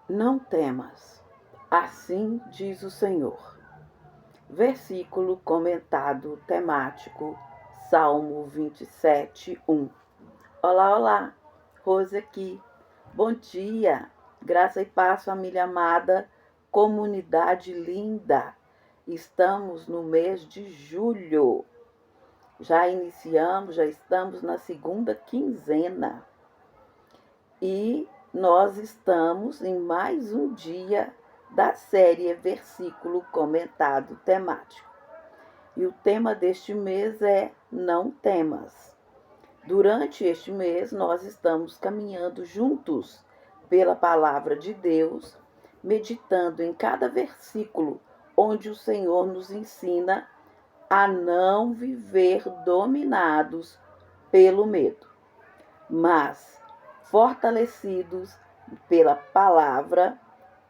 Não temas, assim diz o Senhor. Versículo comentado temático, Salmo 27, 1. Olá, olá, Rose aqui. Bom dia, graça e paz, família amada, comunidade linda. Estamos no mês de julho. Já iniciamos, já estamos na segunda quinzena. E nós estamos em mais um dia da série Versículo Comentado Temático. E o tema deste mês é Não Temas. Durante este mês, nós estamos caminhando juntos pela palavra de Deus, meditando em cada versículo onde o Senhor nos ensina a não viver dominados pelo medo, mas fortalecidos pela palavra,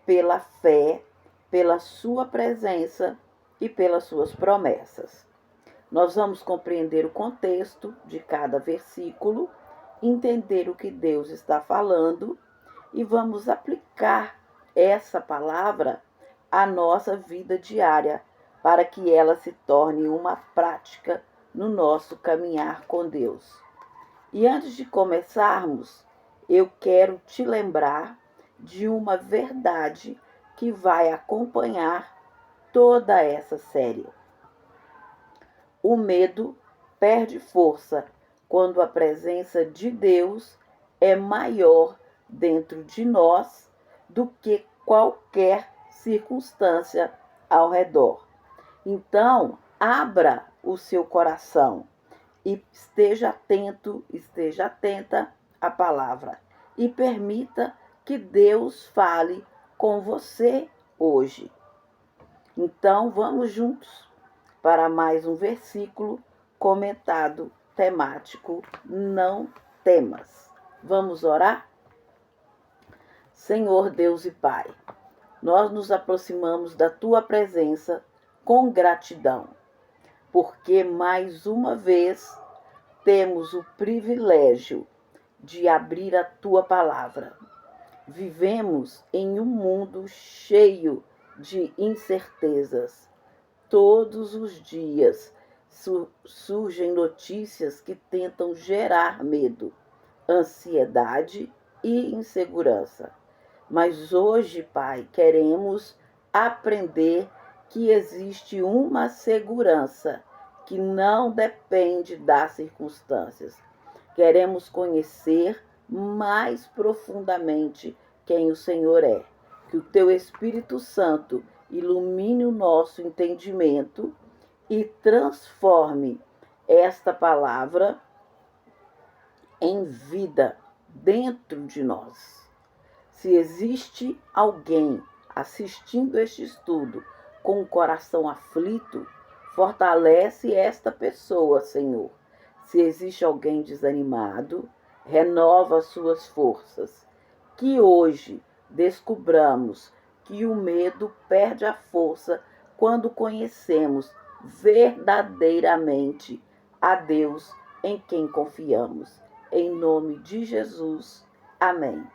pela fé, pela sua presença e pelas suas promessas. Nós vamos compreender o contexto de cada versículo, entender o que Deus está falando e vamos aplicar essa palavra à nossa vida diária para que ela se torne uma prática no nosso caminhar com Deus. E antes de começarmos, eu quero te lembrar de uma verdade que vai acompanhar toda essa série. O medo perde força quando a presença de Deus é maior dentro de nós do que qualquer circunstância ao redor. Então, abra o seu coração e esteja atento, esteja atenta à palavra e permita que Deus fale com você hoje. Então, vamos juntos para mais um versículo comentado temático, não temas. Vamos orar? Senhor Deus e Pai, nós nos aproximamos da Tua presença com gratidão, porque mais uma vez temos o privilégio de abrir a Tua palavra. Vivemos em um mundo cheio de incertezas. Todos os dias surgem notícias que tentam gerar medo, ansiedade e insegurança. Mas hoje, Pai, queremos aprender que existe uma segurança que não depende das circunstâncias. Queremos conhecer mais profundamente quem o Senhor é. Que o Teu Espírito Santo ilumine o nosso entendimento e transforme esta palavra em vida dentro de nós. Se existe alguém assistindo este estudo com o coração aflito, fortalece esta pessoa, Senhor. Se existe alguém desanimado, renova as suas forças. Que hoje descubramos que o medo perde a força quando conhecemos verdadeiramente a Deus em quem confiamos. Em nome de Jesus. Amém.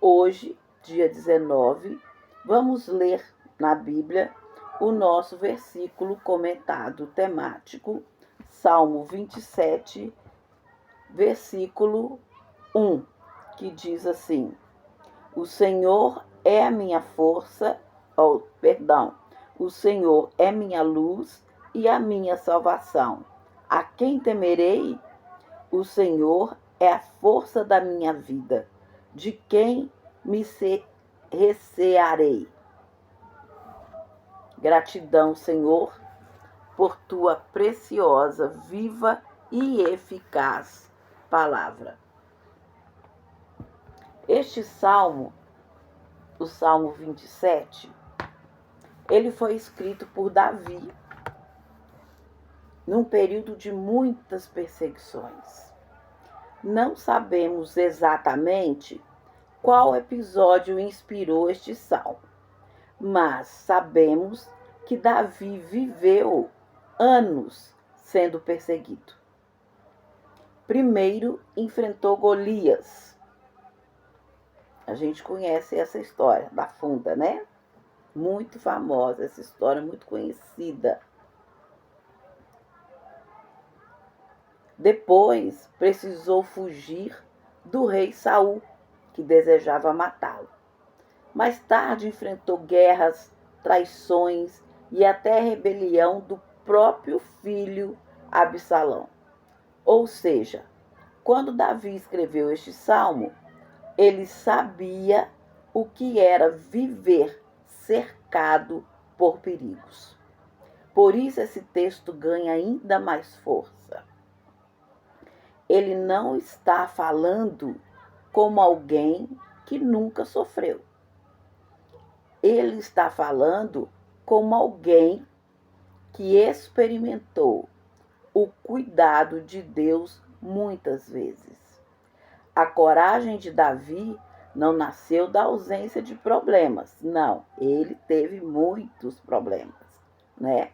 Hoje, dia 19, vamos ler na Bíblia o nosso versículo comentado temático, Salmo 27, versículo 1, que diz assim: O Senhor é a minha força, o Senhor é minha luz e a minha salvação. A quem temerei? O Senhor é a força da minha vida. De quem me recearei? Gratidão, Senhor, por tua preciosa, viva e eficaz palavra. Este salmo, o Salmo 27, ele foi escrito por Davi num período de muitas perseguições. Não sabemos exatamente qual episódio inspirou este salmo, mas sabemos que Davi viveu anos sendo perseguido. Primeiro enfrentou Golias, A gente conhece essa história da funda, né? Muito famosa essa história, muito conhecida. Depois precisou fugir do rei Saul, que desejava matá-lo. Mais tarde enfrentou guerras, traições e até rebelião do próprio filho Absalão. Ou seja, quando Davi escreveu este salmo, ele sabia o que era viver cercado por perigos. Por isso esse texto ganha ainda mais força. Ele não está falando como alguém que nunca sofreu. Ele está falando como alguém que experimentou o cuidado de Deus muitas vezes. A coragem de Davi não nasceu da ausência de problemas. Não, ele teve muitos problemas, né?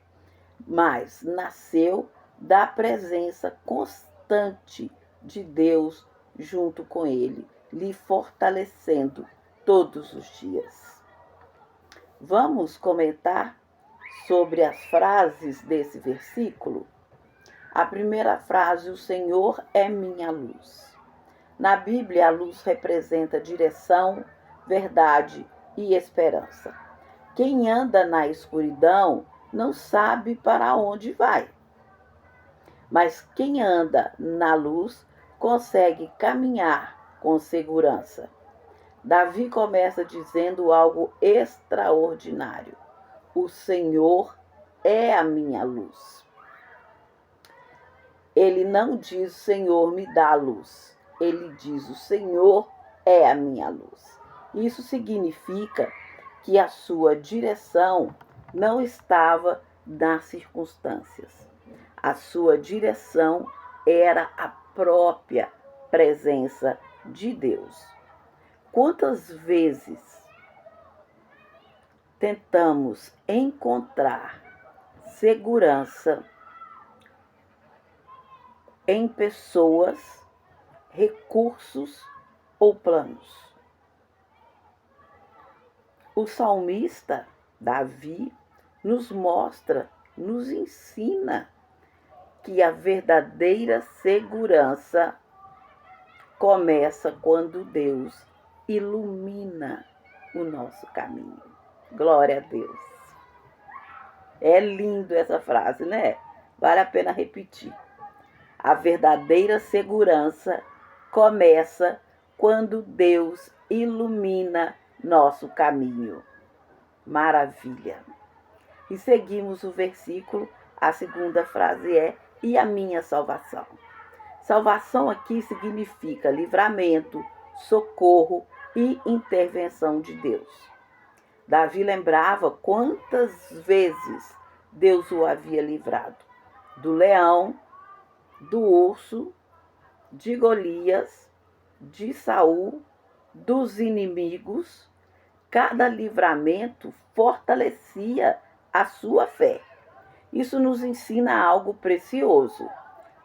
Mas nasceu da presença constante de Deus junto com ele, lhe fortalecendo todos os dias. Vamos comentar sobre as frases desse versículo? A primeira frase, o Senhor é minha luz. Na Bíblia, a luz representa direção, verdade e esperança. Quem anda na escuridão não sabe para onde vai. Mas quem anda na luz consegue caminhar com segurança. Davi começa dizendo algo extraordinário. O Senhor é a minha luz. Ele não diz, Senhor, me dá a luz. Ele diz, o Senhor é a minha luz. Isso significa que a sua direção não estava nas circunstâncias. A sua direção era a própria presença de Deus. Quantas vezes tentamos encontrar segurança em pessoas, recursos ou planos? O salmista Davi nos mostra, nos ensina que a verdadeira segurança começa quando Deus ilumina o nosso caminho. Glória a Deus. É lindo essa frase, né? Vale a pena repetir. A verdadeira segurança começa quando Deus ilumina nosso caminho. Maravilha. E seguimos o versículo, a segunda frase é, e a minha salvação. Salvação aqui significa livramento, socorro e intervenção de Deus. Davi lembrava quantas vezes Deus o havia livrado do leão, do urso, de Golias, de Saul, dos inimigos. Cada livramento fortalecia a sua fé. Isso nos ensina algo precioso.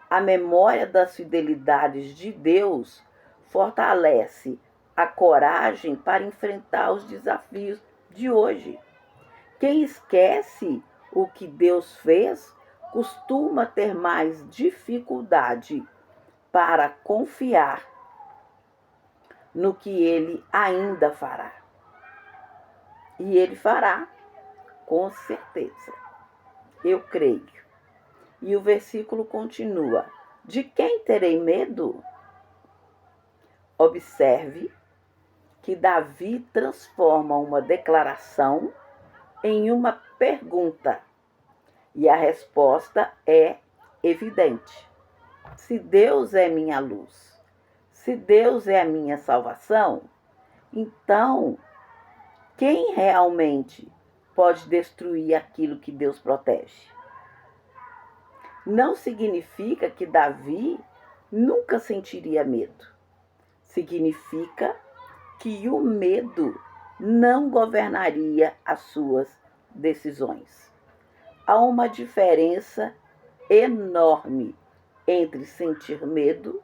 A memória das fidelidades de Deus fortalece a coragem para enfrentar os desafios de hoje. Quem esquece o que Deus fez costuma ter mais dificuldade para confiar no que Ele ainda fará. E Ele fará, com certeza. Eu creio. E o versículo continua. De quem terei medo? Observe que Davi transforma uma declaração em uma pergunta. E a resposta é evidente. Se Deus é minha luz, se Deus é a minha salvação, então quem realmente pode destruir aquilo que Deus protege? Não significa que Davi nunca sentiria medo. Significa que o medo não governaria as suas decisões. Há uma diferença enorme entre sentir medo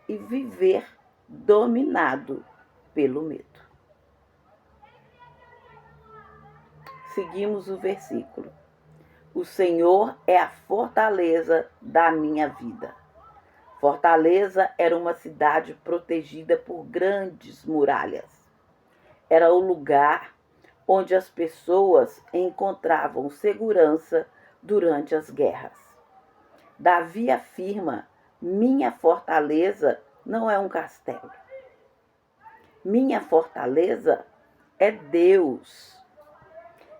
e viver dominado pelo medo. seguimos o versículo. O Senhor é a fortaleza da minha vida. Fortaleza era uma cidade protegida por grandes muralhas. Era o lugar onde as pessoas encontravam segurança durante as guerras. Davi afirma: minha fortaleza não é um castelo. Minha fortaleza é Deus.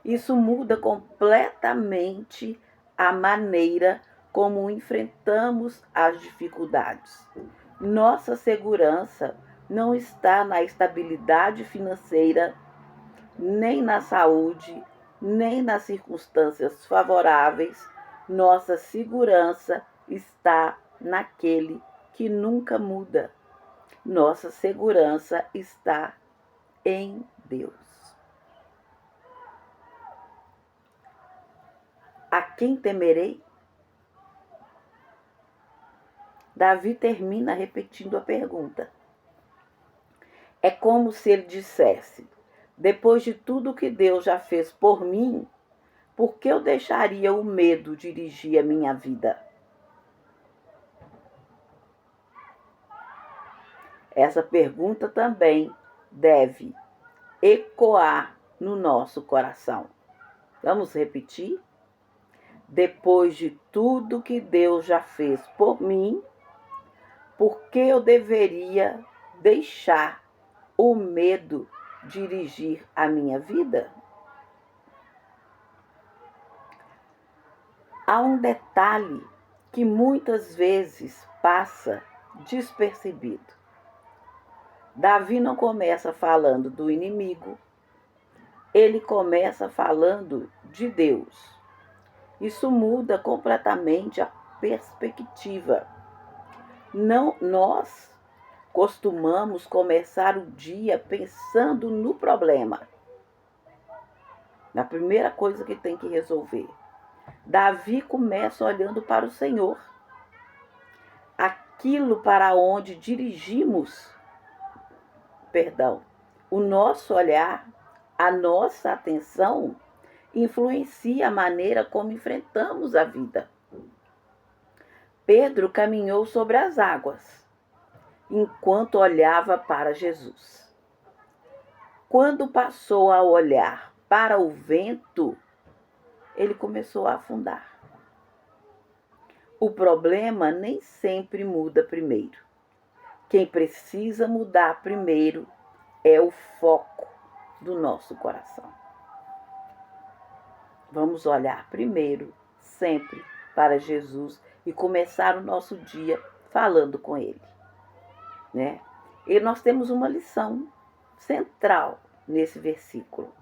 Isso muda completamente a maneira como enfrentamos as dificuldades. Nossa segurança não está na estabilidade financeira, nem na saúde, nem nas circunstâncias favoráveis. Nossa segurança está naquele que nunca muda. Nossa segurança está em Deus. A quem temerei? Davi termina repetindo a pergunta. É como se ele dissesse: depois de tudo que Deus já fez por mim, por que eu deixaria o medo dirigir a minha vida? Essa pergunta também deve ecoar no nosso coração. Vamos repetir? Depois de tudo que Deus já fez por mim, por que eu deveria deixar o medo dirigir a minha vida? Há um detalhe que muitas vezes passa despercebido. Davi não começa falando do inimigo, ele começa falando de Deus. Isso muda completamente a perspectiva. Não, nós costumamos começar o dia pensando no problema, na primeira coisa que tem que resolver. Davi começa olhando para o Senhor. Aquilo para onde dirigimos, o nosso olhar, a nossa atenção, influencia a maneira como enfrentamos a vida. Pedro caminhou sobre as águas, enquanto olhava para Jesus. Quando passou a olhar para o vento, ele começou a afundar. O problema nem sempre muda primeiro. Quem precisa mudar primeiro é o foco do nosso coração. Vamos olhar primeiro, sempre, para Jesus e começar o nosso dia falando com Ele, né? E nós temos uma lição central nesse versículo.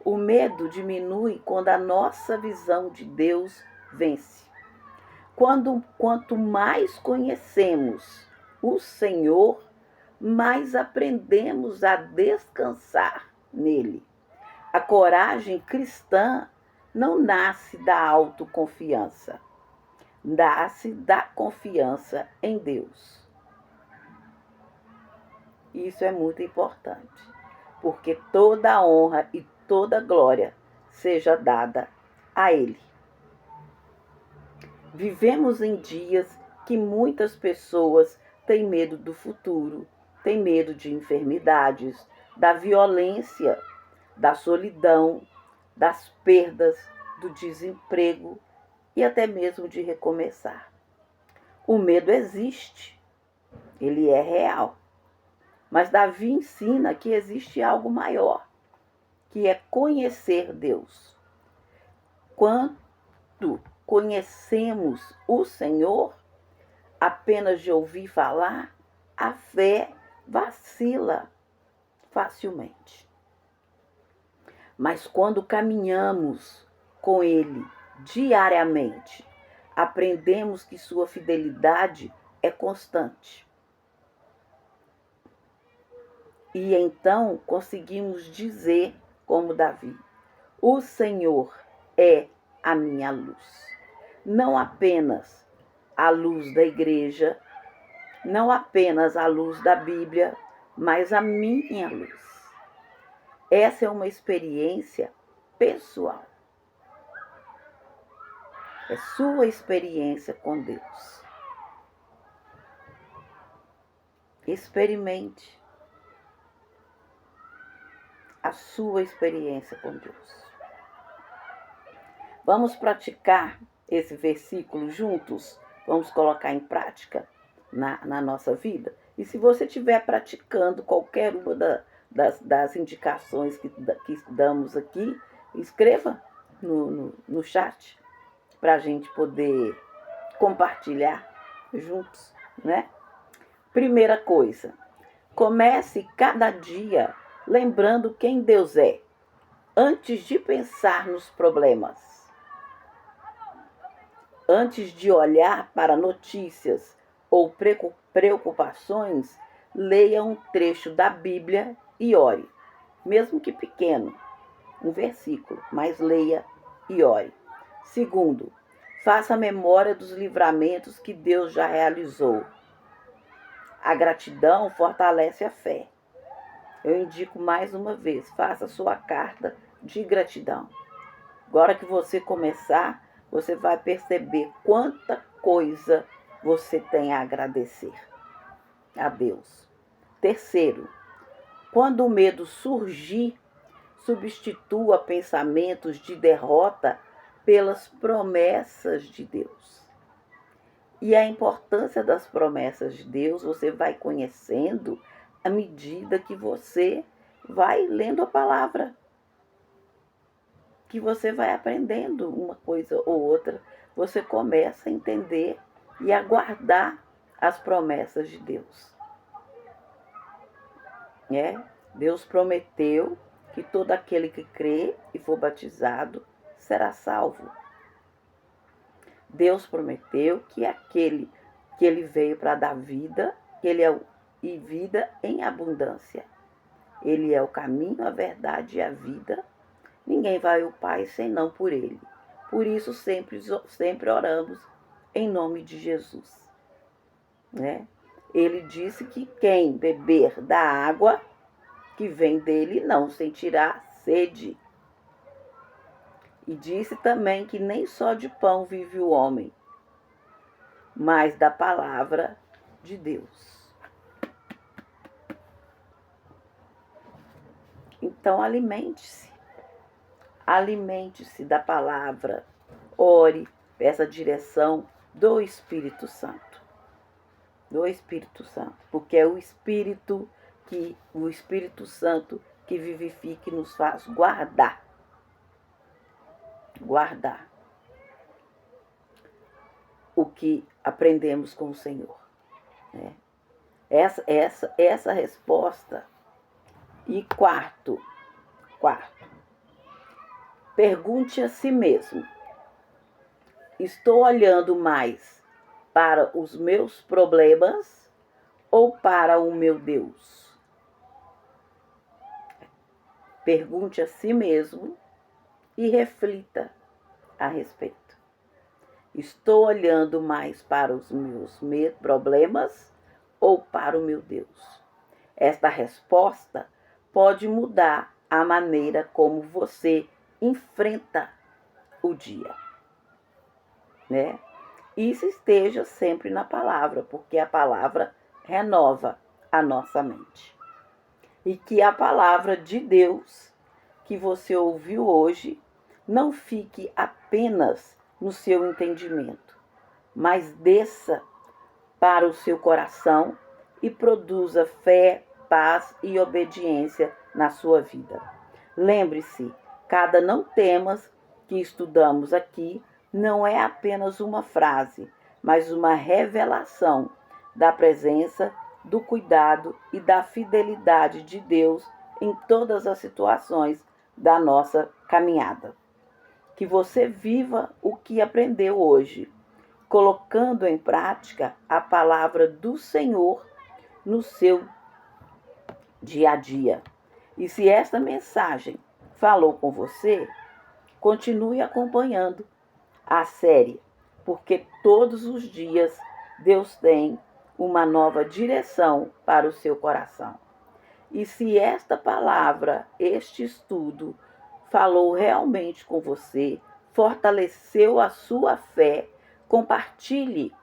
O medo diminui quando a nossa visão de Deus vence. Quanto mais conhecemos o Senhor, mais aprendemos a descansar nele. A coragem cristã não nasce da autoconfiança, nasce da confiança em Deus. Isso é muito importante, porque toda honra e toda glória seja dada a Ele. Vivemos em dias que muitas pessoas têm medo do futuro, têm medo de enfermidades, da violência, da solidão, das perdas, do desemprego e até mesmo de recomeçar. O medo existe, ele é real. Mas Davi ensina que existe algo maior, que é conhecer Deus. Quando conhecemos o Senhor, apenas de ouvir falar, a fé vacila facilmente. Mas quando caminhamos com Ele diariamente, aprendemos que sua fidelidade é constante. E então conseguimos dizer, como Davi: o Senhor é a minha luz. Não apenas a luz da igreja, não apenas a luz da Bíblia, mas a minha luz. Essa é uma experiência pessoal. É sua experiência com Deus. Experimente a sua experiência com Deus. Vamos praticar esse versículo juntos? Vamos colocar em prática na nossa vida? E se você estiver praticando qualquer uma das indicações que damos aqui, escreva no chat para a gente poder compartilhar juntos, né? Primeira coisa, comece cada dia lembrando quem Deus é, antes de pensar nos problemas. Antes de olhar para notícias ou preocupações, leia um trecho da Bíblia e ore, mesmo que pequeno, um versículo, mas leia e ore. Segundo, faça memória dos livramentos que Deus já realizou. A gratidão fortalece a fé. Eu indico mais uma vez, faça sua carta de gratidão. Agora que você começar, você vai perceber quanta coisa você tem a agradecer a Deus. Terceiro, quando o medo surgir, substitua pensamentos de derrota pelas promessas de Deus. E a importância das promessas de Deus você vai conhecendo à medida que você vai lendo a palavra. Que você vai aprendendo uma coisa ou outra, você começa a entender e a guardar as promessas de Deus. Deus prometeu que todo aquele que crê e for batizado será salvo. Deus prometeu que aquele que ele veio para dar vida, que ele é e vida em abundância. Ele é o caminho, a verdade e a vida. Ninguém vai ao Pai senão por Ele. Por isso sempre oramos em nome de Jesus. Ele disse que quem beber da água que vem dele não sentirá sede. E disse também que nem só de pão vive o homem, mas da palavra de Deus. Então alimente-se. Alimente-se da palavra, ore, peça direção do Espírito Santo. Do Espírito Santo, porque é o Espírito Santo que vivifica e nos faz guardar. Guardar o que aprendemos com o Senhor. Essa resposta. E quarto, pergunte a si mesmo: estou olhando mais para os meus problemas ou para o meu Deus? Pergunte a si mesmo e reflita a respeito. Estou olhando mais para os meus problemas ou para o meu Deus? Esta resposta pode mudar a maneira como você enfrenta o dia. Isso esteja sempre na palavra, porque a palavra renova a nossa mente. E que a palavra de Deus que você ouviu hoje não fique apenas no seu entendimento, mas desça para o seu coração e produza fé, paz e obediência na sua vida. Lembre-se, cada não temas que estudamos aqui não é apenas uma frase, mas uma revelação da presença, do cuidado e da fidelidade de Deus em todas as situações da nossa caminhada. Que você viva o que aprendeu hoje, colocando em prática a palavra do Senhor no seu dia a dia. E se esta mensagem falou com você, continue acompanhando a série, porque todos os dias Deus tem uma nova direção para o seu coração. E se esta palavra, este estudo, falou realmente com você, fortaleceu a sua fé, compartilhe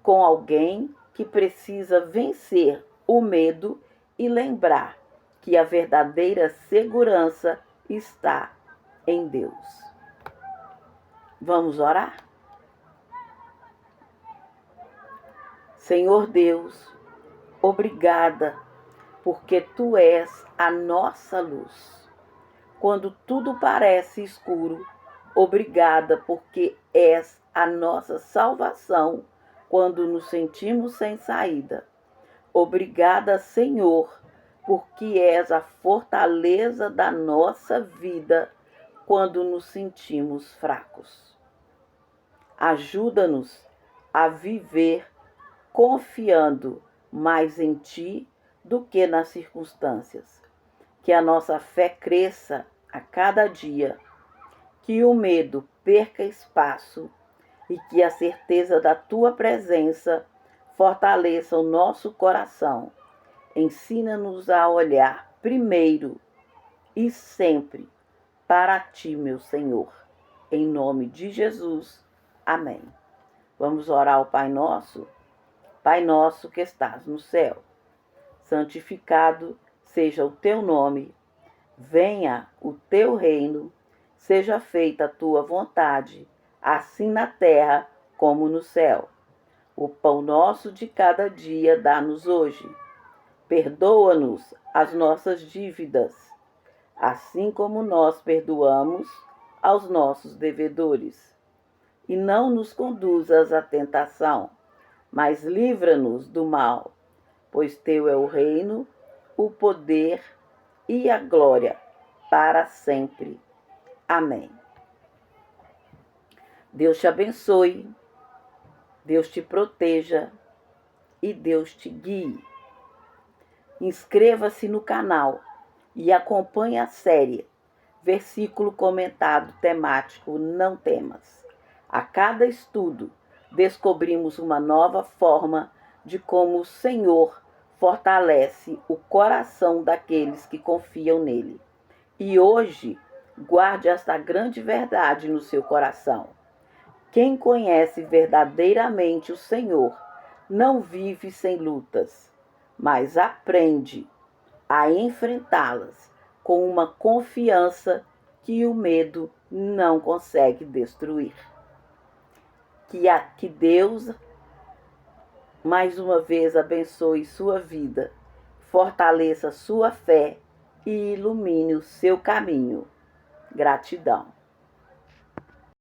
com alguém que precisa vencer o medo e lembrar que a verdadeira segurança está em Deus. Vamos orar? Senhor Deus, obrigada, porque Tu és a nossa luz. Quando tudo parece escuro, obrigada, porque és a nossa salvação quando nos sentimos sem saída. Obrigada, Senhor, porque és a fortaleza da nossa vida quando nos sentimos fracos. Ajuda-nos a viver confiando mais em Ti do que nas circunstâncias. Que a nossa fé cresça a cada dia, que o medo perca espaço e que a certeza da Tua presença fortaleça o nosso coração. Ensina-nos a olhar primeiro e sempre para Ti, meu Senhor. Em nome de Jesus. Amém. Vamos orar ao Pai Nosso? Pai nosso que estás no céu, santificado seja o Teu nome. Venha o Teu reino. Seja feita a Tua vontade, assim na terra como no céu. O pão nosso de cada dia dá-nos hoje. Perdoa-nos as nossas dívidas, assim como nós perdoamos aos nossos devedores. E não nos conduzas à tentação, mas livra-nos do mal, pois Teu é o reino, o poder e a glória para sempre. Amém. Deus te abençoe, Deus te proteja e Deus te guie. Inscreva-se no canal e acompanhe a série Versículo Comentado Temático Não Temas. A cada estudo, descobrimos uma nova forma de como o Senhor fortalece o coração daqueles que confiam nele. E hoje, guarde esta grande verdade no seu coração. Quem conhece verdadeiramente o Senhor não vive sem lutas, mas aprende a enfrentá-las com uma confiança que o medo não consegue destruir. Que Deus, mais uma vez, abençoe sua vida, fortaleça sua fé e ilumine o seu caminho. Gratidão.